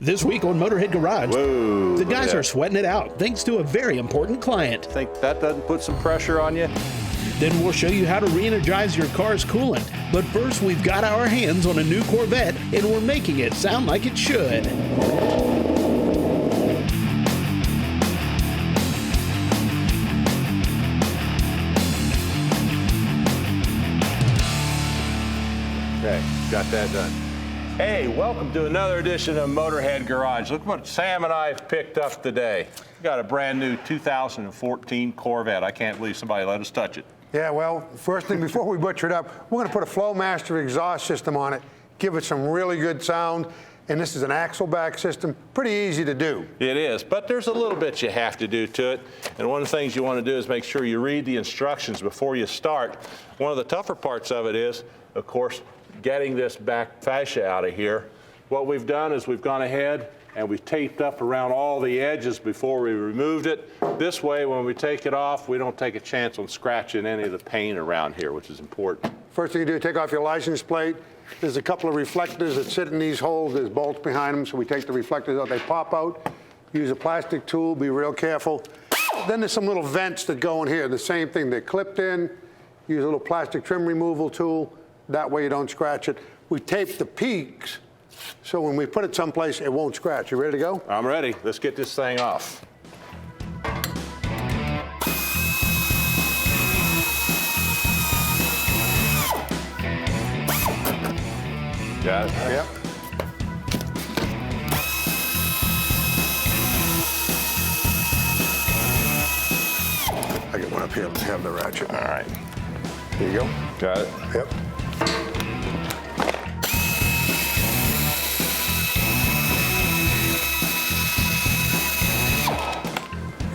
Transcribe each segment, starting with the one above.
This week on Motorhead Garage, Whoa, the guys are sweating it out thanks to a very important client. Think that doesn't put some pressure on you? Then we'll show you how to re-energize your car's coolant. But first, we've got our hands on a new Corvette, and we're making it sound like it should. Okay, got that done. Hey, welcome to another edition of Motorhead Garage. Look what Sam and I have picked up today. We got a brand new 2014 Corvette. I can't believe somebody let us touch it. Yeah, well, first thing, before we butcher it up, we're going to put a Flowmaster exhaust system on it, give it some really good sound, and this is an axle back system. Pretty easy to do. It is, but there's a little bit you have to do to it, and one of the things you want to do is make sure you read the instructions before you start. One of the tougher parts of it is, of course, getting this back fascia out of here. What we've done is we've gone ahead and we've taped up around all the edges before we removed it. This way, when we take it off, we don't take a chance on scratching any of the paint around here, which is important. First thing you do, take off your license plate. There's a couple of reflectors that sit in these holes. There's bolts behind them, so we take the reflectors out. They pop out. Use a plastic tool, be real careful. Then there's some little vents that go in here. The same thing, they're clipped in. Use a little plastic trim removal tool. That way you don't scratch it. We tape the peaks, so when we put it someplace, it won't scratch. You ready to go? I'm ready. Let's get this thing off. Got it? Yep. I get one up here. Let's have the ratchet. All right. Here you go. Got it? Yep.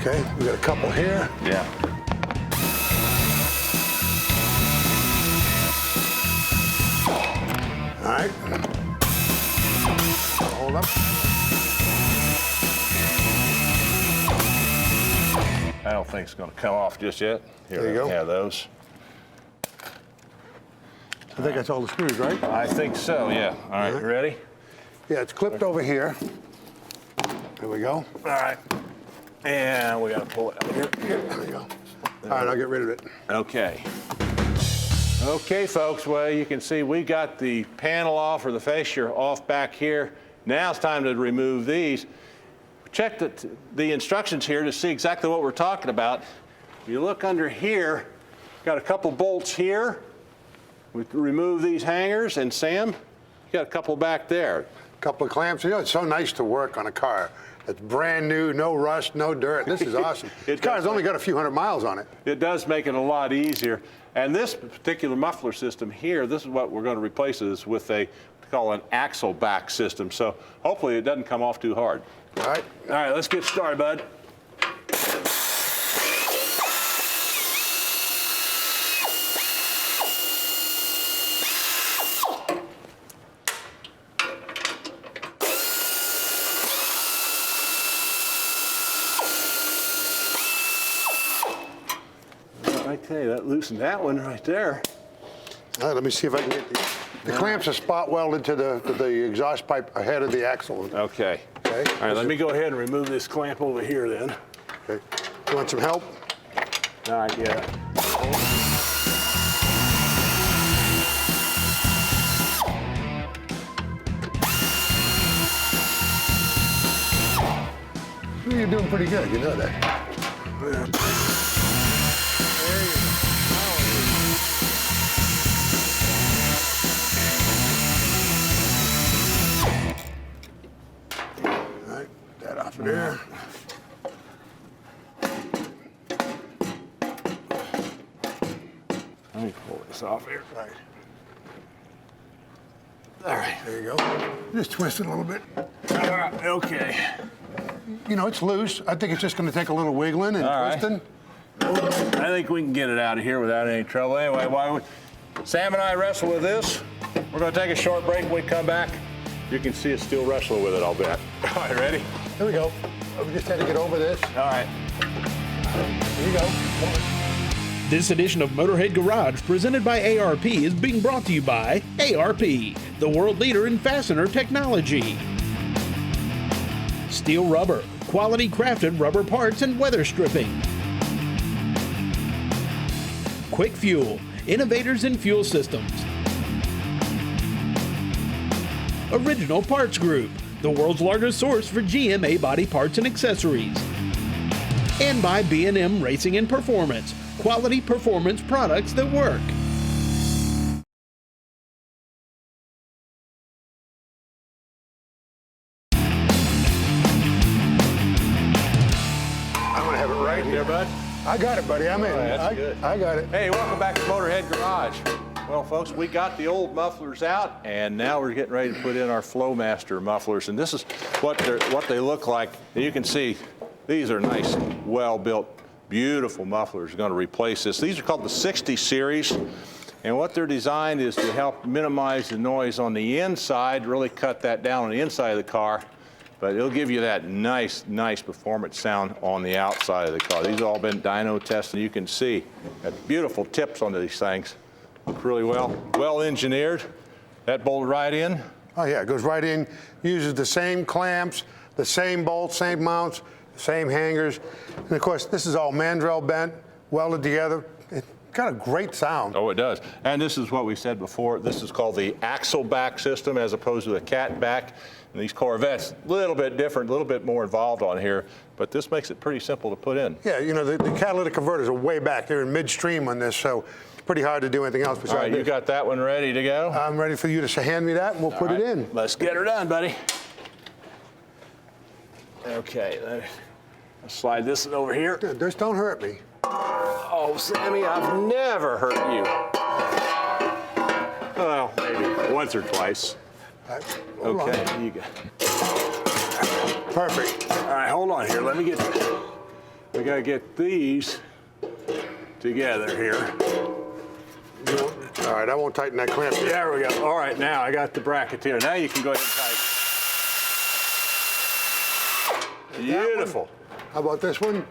Okay, we got a couple here. Yeah. All right. Hold up. I don't think it's going to come off just yet. Here, There you go. Yeah, those. I think that's all the screws, right? I think so, yeah. All right, you ready? Yeah, it's clipped over here. There we go. All right. And we got to pull it out here. There we go. All right, I'll get rid of it. Okay. Okay, folks, well, you can see we got the panel off, or the fascia off back here. Now it's time to remove these. Check the instructions here to see exactly what we're talking about. If you look under here, got a couple bolts here. We remove these hangers, and Sam, you got a couple back there. Couple of clamps. You know, it's so nice to work on a car. It's brand new, no rust, no dirt. This is awesome. This car's only got a few hundred miles on it. It does make it a lot easier. And this particular muffler system here, this is what we're going to replace this with we call an axle back system. So hopefully it doesn't come off too hard. All right. All right, let's get started, bud. I tell you, that loosened that one right there. All right, let me see if I can get the clamps are spot welded to the exhaust pipe ahead of the axle. Okay. Okay. All right, let me go ahead and remove this clamp over here then. Okay. You want some help? All right, yeah. You're doing pretty good, you know that. All right, that off of there. Let me pull this off here. All right. All right. There you go. Just twist it a little bit. All right, okay. You know, it's loose. I think it's just going to take a little wiggling and All right. twisting. I think we can get it out of here without any trouble. Anyway, while Sam and I wrestle with this, we're going to take a short break. When we come back, you can see us still wrestling with it, I'll bet. All right, ready? Here we go. We just had to get over this. All right. Here you go. Come on. This edition of Motorhead Garage, presented by ARP, is being brought to you by ARP, the world leader in fastener technology. Steele rubber, quality crafted rubber parts and weather stripping. Quick Fuel, innovators in fuel systems. Original Parts Group, the world's largest source for GM A-body parts and accessories. And by B&M Racing and Performance, quality performance products that work. I'm gonna have it right here, bud? I got it, buddy. I'm in. That's good. I got it. Hey, welcome back to Motorhead Garage. Well, folks, we got the old mufflers out, and now we're getting ready to put in our Flowmaster mufflers. And this is what they look like. And you can see these are nice, well-built, beautiful mufflers. Going to replace this. These are called the 60 series, and what they're designed is to help minimize the noise on the inside, really cut that down on the inside of the car. But it'll give you that nice performance sound on the outside of the car. These have all been dyno tested. You can see got beautiful tips on these things. Look really well engineered. That bolted right in. Oh yeah, it goes right in. Uses the same clamps, the same bolts, same mounts, same hangers. And of course, this is all mandrel bent, welded together. It's got a great sound. Oh, it does. And this is what we said before. This is called the axle back system as opposed to a cat back. And these Corvettes, a little bit different, a little bit more involved on here, but this makes it pretty simple to put in. Yeah, you know, the catalytic converters are way back. They're in midstream on this, so it's pretty hard to do anything else besides All right, you got that one ready to go? I'm ready for you to hand me that, and we'll put it in. Let's get her done, buddy. Okay, let's slide this over here. Just don't hurt me. Oh, Sammy, I've never hurt you. Well, maybe once or twice. Hold on. Okay, you go. Perfect. All right, hold on here. Let me get. We gotta get these together here. All right, I won't tighten that clamp. There we go. All right, now I got the bracket here. Now you can go ahead and tighten. Beautiful. How about this one?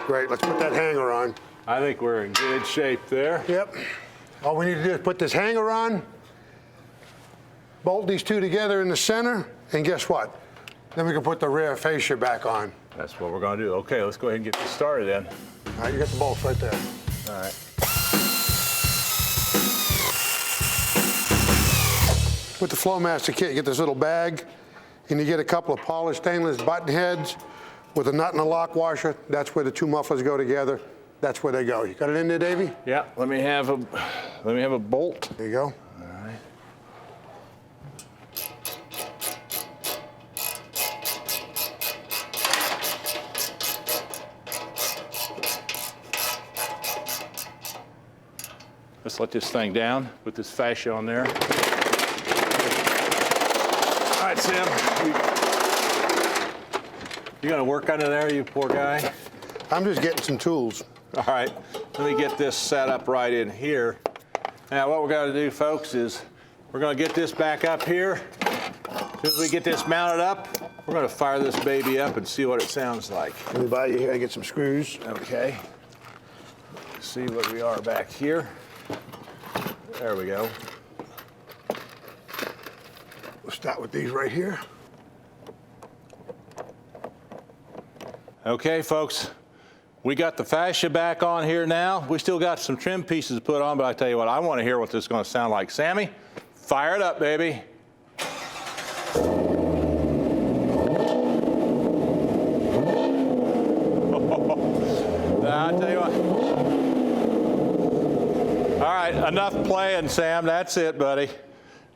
Great, let's put that hanger on. I think we're in good shape there. Yep. All we need to do is put this hanger on, bolt these two together in the center, and guess what? Then we can put the rear fascia back on. That's what we're gonna do. Okay, let's go ahead and get this started then. All right, you got the bolts right there. All right. With the Flowmaster kit, you get this little bag, and you get a couple of polished stainless button heads with a nut and a lock washer. That's where the two mufflers go together. That's where they go. You got it in there, Davey? Yeah. Let me have a bolt. There you go. All right. Let's let this thing down. Put this fascia on there. All right, Sam. You gonna work under there, you poor guy? I'm just getting some tools. All right, let me get this set up right in here. Now what we're gonna do, folks, is we're gonna get this back up here. As soon as we get this mounted up, we're gonna fire this baby up and see what it sounds like. Let me buy you here and get some screws. Okay. Let's see what we are back here. There we go. We'll start with these right here. Okay, folks. We got the fascia back on here now. We still got some trim pieces to put on, but I tell you what, I want to hear what this is going to sound like. Sammy, fire it up, baby. I tell you what. All right, enough playing, Sam. That's it, buddy.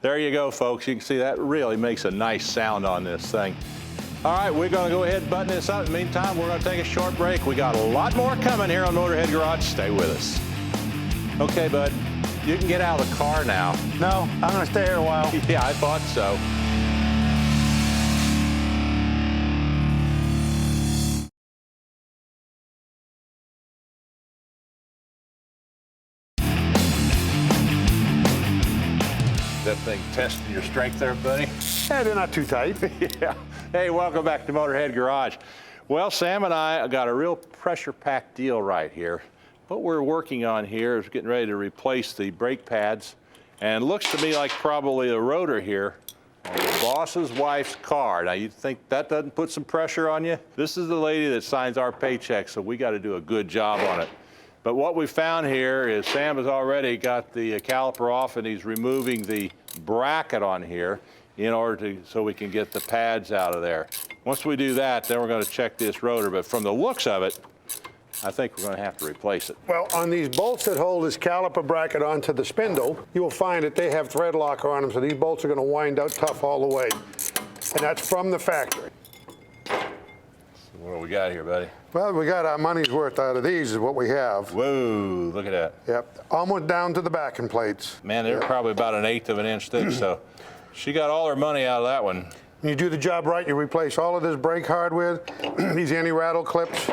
There you go, folks. You can see that really makes a nice sound on this thing. All right, we're going to go ahead and button this up. In the meantime, we're going to take a short break. We got a lot more coming here on Motorhead Garage. Stay with us. Okay, bud, you can get out of the car now. No, I'm going to stay here a while. Yeah, I thought so. That thing testing your strength there, buddy? Yeah, they're not too tight. Yeah. Hey, welcome back to Motorhead Garage. Well, Sam and I got a real pressure-packed deal right here. What we're working on here is getting ready to replace the brake pads, and it looks to me like probably the rotor here on the boss's wife's car. Now, you think that doesn't put some pressure on you? This is the lady that signs our paychecks, so we got to do a good job on it. But what we found here is Sam has already got the caliper off, and he's removing the bracket on here in order to, so we can get the pads out of there. Once we do that, then we're going to check this rotor. But from the looks of it, I think we're going to have to replace it. Well, on these bolts that hold this caliper bracket onto the spindle, you will find that they have thread locker on them, so these bolts are going to wind out tough all the way. And that's from the factory. What do we got here, buddy? Well, we got our money's worth out of these is what we have. Whoa, look at that. Yep, almost down to the backing plates. Man, they're probably about 1/8 of an inch thick, so she got all her money out of that one. When you do the job right, you replace all of this brake hardware, these anti-rattle clips,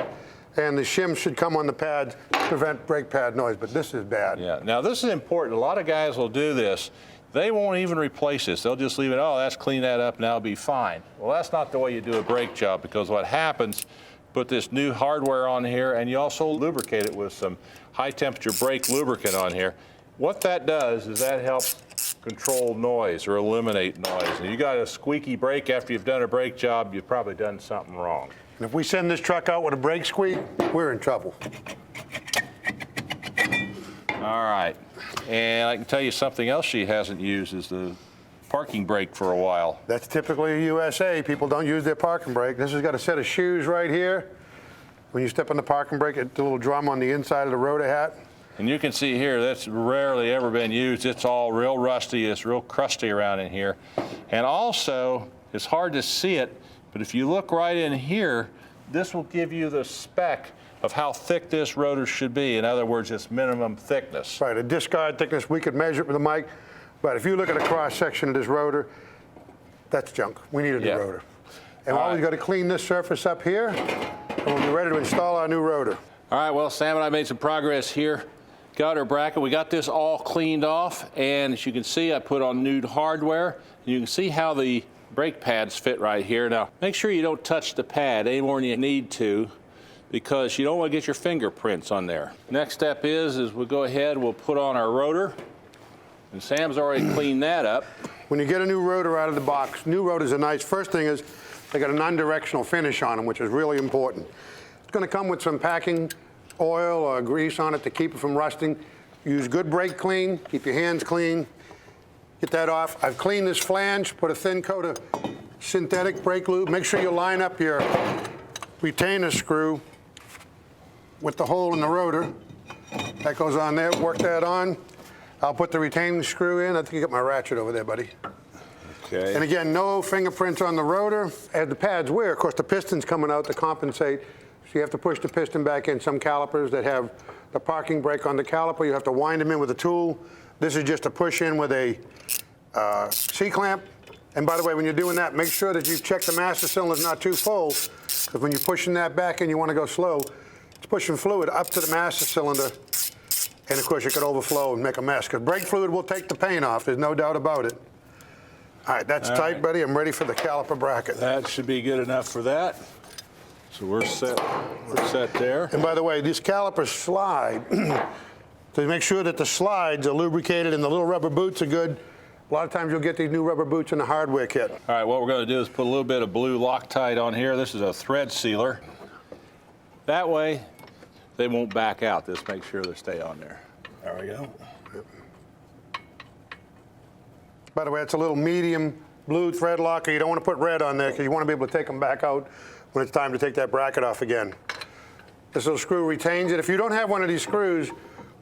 and the shims should come on the pads to prevent brake pad noise, but this is bad. Yeah, now this is important. A lot of guys will do this. They won't even replace this. They'll just leave it, oh, that's clean that up, now it'll be fine. Well, that's not the way you do a brake job, because what happens, put this new hardware on here, and you also lubricate it with some high temperature brake lubricant on here. What that does is that helps control noise or eliminate noise. And you got a squeaky brake after you've done a brake job, you've probably done something wrong. And if we send this truck out with a brake squeak, we're in trouble. All right, and I can tell you something else she hasn't used is the parking brake for a while. That's typically a USA. People don't use their parking brake. This has got a set of shoes right here. When you step on the parking brake, it's a little drum on the inside of the rotor hat. And you can see here, that's rarely ever been used. It's all real rusty. It's real crusty around in here. And also, it's hard to see it, but if you look right in here, this will give you the spec of how thick this rotor should be. In other words, its minimum thickness. Right, a discard thickness, we could measure it with a mic, but if you look at a cross section of this rotor, that's junk. We need a new rotor. And we've always got to clean this surface up here, and we'll be ready to install our new rotor. All right, well, Sam and I made some progress here. Got our bracket, we got this all cleaned off, and as you can see, I put on new hardware. You can see how the brake pads fit right here. Now, make sure you don't touch the pad any more than you need to, because you don't want to get your fingerprints on there. Next step is we'll go ahead, we'll put on our rotor, and Sam's already cleaned that up. When you get a new rotor out of the box, new rotors are nice. First thing is they got a non-directional finish on them, which is really important. It's going to come with some packing oil or grease on it to keep it from rusting. Use good brake clean, keep your hands clean. Get that off. I've cleaned this flange, put a thin coat of synthetic brake lube. Make sure you line up your retainer screw with the hole in the rotor. That goes on there, work that on. I'll put the retaining screw in. I think you got my ratchet over there, buddy. Okay. And again, no fingerprints on the rotor. As the pads wear, of course, the piston's coming out to compensate. So you have to push the piston back in. Some calipers that have the parking brake on the caliper, you have to wind them in with a tool. This is just a push in with a C-clamp. And by the way, when you're doing that, make sure that you check the master cylinder's not too full, because when you're pushing that back in, you want to go slow. It's pushing fluid up to the master cylinder, and of course it could overflow and make a mess, because brake fluid will take the paint off, there's no doubt about it. All right, that's tight, buddy. I'm ready for the caliper bracket. That should be good enough for that. So we're set there. And by the way, these calipers slide. So make sure that the slides are lubricated and the little rubber boots are good. A lot of times you'll get these new rubber boots in the hardware kit. All right, what we're going to do is put a little bit of blue Loctite on here. This is a thread sealer. That way, they won't back out. Just make sure they stay on there. There we go. By the way, it's a little medium blue thread locker. You don't want to put red on there because you want to be able to take them back out when it's time to take that bracket off again. This little screw retains it. If you don't have one of these screws,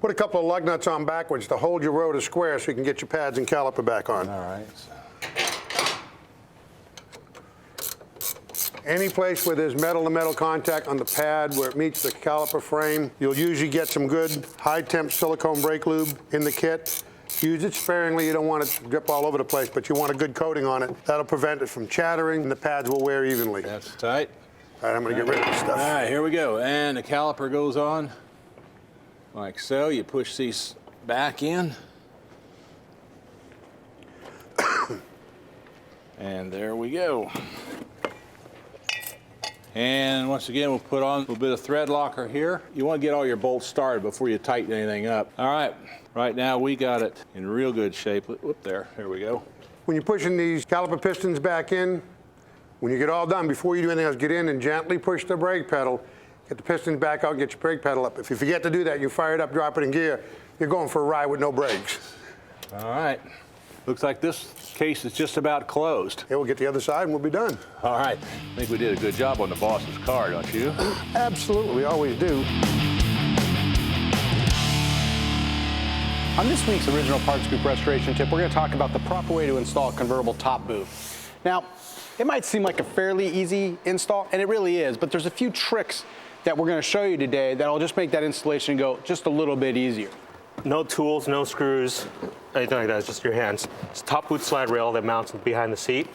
put a couple of lug nuts on backwards to hold your rotor square so you can get your pads and caliper back on. All right. Any place where there's metal-to-metal contact on the pad where it meets the caliper frame, you'll usually get some good high-temp silicone brake lube in the kit. Use it sparingly. You don't want it to drip all over the place, but you want a good coating on it. That'll prevent it from chattering, and the pads will wear evenly. That's tight. All right, I'm going to get rid of this stuff. All right, here we go. And the caliper goes on like so. You push these back in. And there we go. And once again, we'll put on a little bit of thread locker here. You want to get all your bolts started before you tighten anything up. All right, right now we got it in real good shape. Whoop, there we go. When you're pushing these caliper pistons back in, when you get all done, before you do anything else, get in and gently push the brake pedal. Get the pistons back out, get your brake pedal up. If you forget to do that, you fire it up, drop it in gear, you're going for a ride with no brakes. All right. Looks like this case is just about closed. Yeah, we'll get the other side and we'll be done. All right. I think we did a good job on the boss's car, don't you? Absolutely, we always do. On this week's Original Parts Group Restoration Tip, we're going to talk about the proper way to install a convertible top boot. Now, it might seem like a fairly easy install, and it really is, but there's a few tricks that we're going to show you today that'll just make that installation go just a little bit easier. No tools, no screws, anything like that, it's just your hands. It's a top boot slide rail that mounts behind the seat,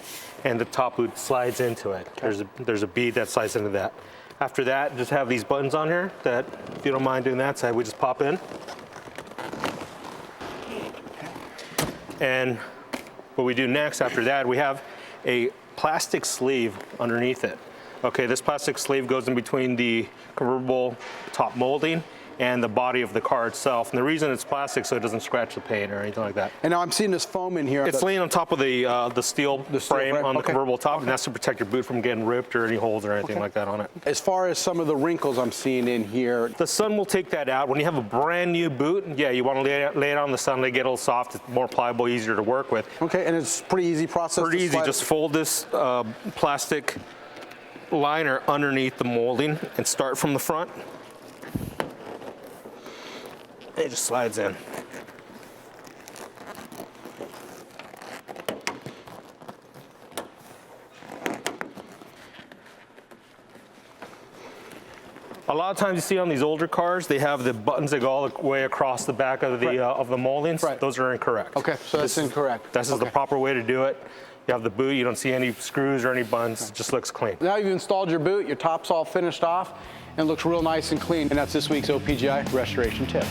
and the top boot slides into it. Okay. There's a bead that slides into that. After that, just have these buttons on here that, if you don't mind doing that side, we just pop in. And what we do next after that, we have a plastic sleeve underneath it. Okay, this plastic sleeve goes in between the convertible top molding and the body of the car itself. And the reason it's plastic so it doesn't scratch the paint or anything like that. And now I'm seeing this foam in here. It's laying on top of the steel frame on the convertible top, and that's to protect your boot from getting ripped or any holes or anything like that on it. As far as some of the wrinkles I'm seeing in here, the sun will take that out. When you have a brand new boot, yeah, you want to lay it on the sun, they get a little soft, it's more pliable, easier to work with. Okay, and it's a pretty easy process. Pretty easy, just fold this plastic liner underneath the molding and start from the front. It just slides in. A lot of times you see on these older cars, they have the buttons that go all the way across the back of the moldings. Right. Those are incorrect. Okay, so that's incorrect. This is the proper way to do it. You have the boot, you don't see any screws or any buttons, it just looks clean. Now you've installed your boot, your top's all finished off, and looks real nice and clean. And that's this week's OPGI Restoration Tip.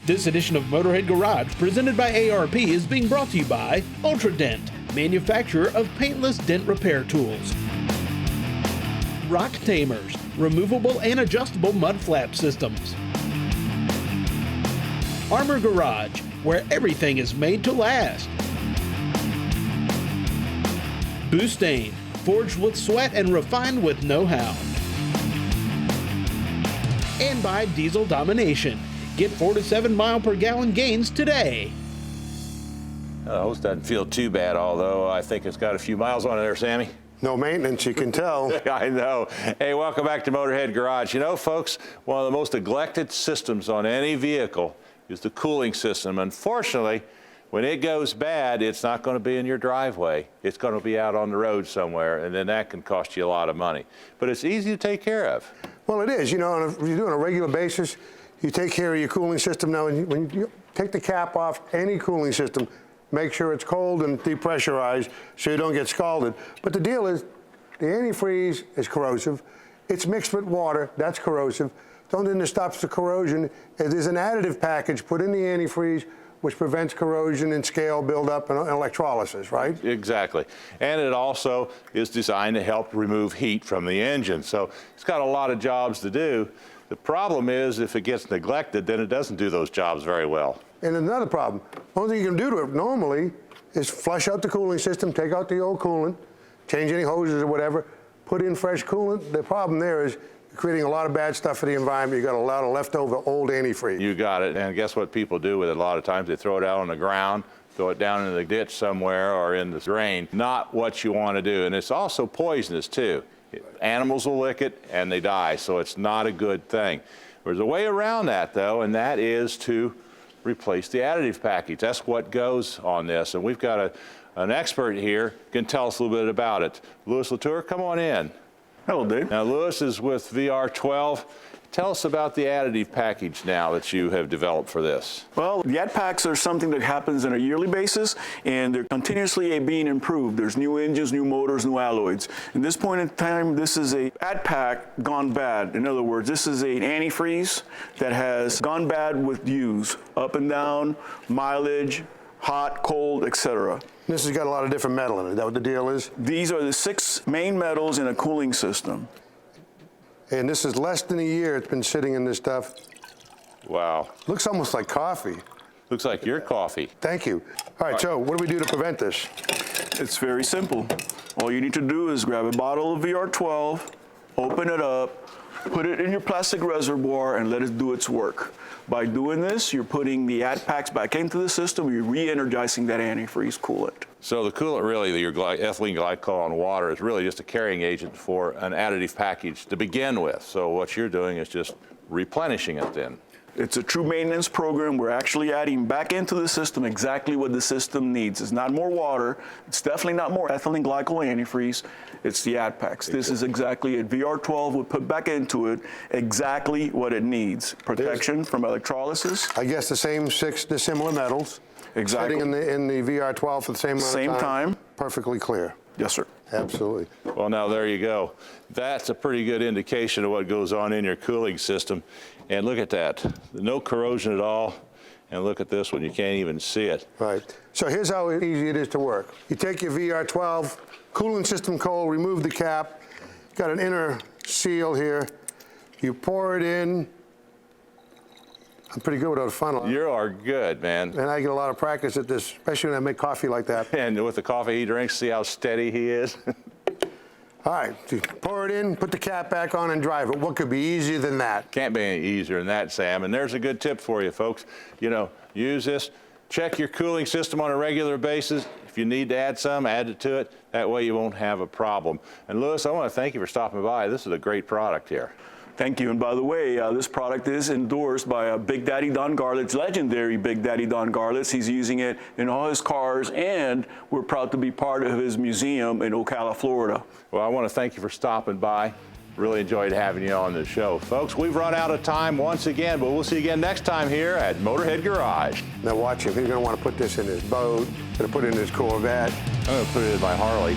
This edition of Motorhead Garage, presented by ARP, is being brought to you by Dent, manufacturer of paintless dent repair tools. TAMERS, removable and adjustable mud flap systems. Armor Garage, where everything is made to last. BOOSTane, forged with sweat and refined with know-how. And by Diesel Domination. Get 4 to 7 mile per gallon gains today. The hose doesn't feel too bad, although I think it's got a few miles on it there, Sammy. No maintenance, you can tell. I know. Hey, welcome back to Motorhead Garage. You know, folks, one of the most neglected systems on any vehicle is the cooling system. Unfortunately, when it goes bad, it's not going to be in your driveway. It's going to be out on the road somewhere, and then that can cost you a lot of money. But it's easy to take care of. Well, it is. You know, if you do it on a regular basis, you take care of your cooling system. Now, when you take the cap off any cooling system, make sure it's cold and depressurized so you don't get scalded. But the deal is, the antifreeze is corrosive. It's mixed with water, that's corrosive. The only thing that stops the corrosion is there's an additive package put in the antifreeze which prevents corrosion and scale buildup and electrolysis, right? Exactly. And it also is designed to help remove heat from the engine. So it's got a lot of jobs to do. The problem is if it gets neglected, then it doesn't do those jobs very well. And another problem, the only thing you can do to it normally is flush out the cooling system, take out the old coolant, change any hoses or whatever, put in fresh coolant. The problem there is you're creating a lot of bad stuff for the environment. You got a lot of leftover old antifreeze. You got it. And guess what people do with it a lot of times? They throw it out on the ground, throw it down in the ditch somewhere or in the drain. Not what you want to do. And it's also poisonous too. Animals will lick it and they die, so it's not a good thing. There's a way around that though, and that is to replace the additive package. That's what goes on this, and we've got an expert here who can tell us a little bit about it. Louis Latour, come on in. Hello, Dave. Now, Louis is with VR12. Tell us about the additive package now that you have developed for this. Well, the ad packs are something that happens on a yearly basis, and they're continuously being improved. There's new engines, new motors, new alloys. At this point in time, this is a ad pack gone bad. In other words, this is an antifreeze that has gone bad with use, up and down, mileage, hot, cold, etc. This has got a lot of different metal in it. Is that what the deal is? These are the 6 main metals in a cooling system. And this is less than a year it's been sitting in this stuff. Wow. Looks almost like coffee. Looks like your coffee. Thank you. All right, so what do we do to prevent this? It's very simple. All you need to do is grab a bottle of VR12, open it up, put it in your plastic reservoir, and let it do its work. By doing this, you're putting the ad packs back into the system, you're re-energizing that antifreeze coolant. So the coolant, really, your ethylene glycol and water, is really just a carrying agent for an additive package to begin with. So what you're doing is just replenishing it then. It's a true maintenance program. We're actually adding back into the system exactly what the system needs. It's not more water. It's definitely not more ethylene glycol antifreeze. It's the ad packs. This is exactly it. VR12 would put back into it exactly what it needs. Protection from electrolysis. I guess the same 6 dissimilar metals. Exactly. Sitting in the VR12 for the same amount of time. Perfectly clear. Yes, sir. Absolutely. Well, now there you go. That's a pretty good indication of what goes on in your cooling system. And look at that. No corrosion at all. And look at this one. You can't even see it. Right. So here's how easy it is to work. You take your VR12, cooling system cold, remove the cap. Got an inner seal here. You pour it in. I'm pretty good without a funnel. You are good, man. And I get a lot of practice at this, especially when I make coffee like that. And with the coffee he drinks, see how steady he is? All right, so pour it in, put the cap back on, and drive it. What could be easier than that? Can't be any easier than that, Sam. And there's a good tip for you, folks. You know, use this. Check your cooling system on a regular basis. If you need to add some, add it to it. That way you won't have a problem. And Louis, I want to thank you for stopping by. This is a great product here. Thank you. And by the way, this product is endorsed by Big Daddy Don Garlett's legendary Big Daddy Don Garlett's. He's using it in all his cars, and we're proud to be part of his museum in Ocala, Florida. Well, I want to thank you for stopping by. Really enjoyed having you on the show. Folks, we've run out of time once again, but we'll see you again next time here at Motorhead Garage. Now watch him. He's going to want to put this in his boat, going to put it in his Corvette. I'm going to put it in my Harley.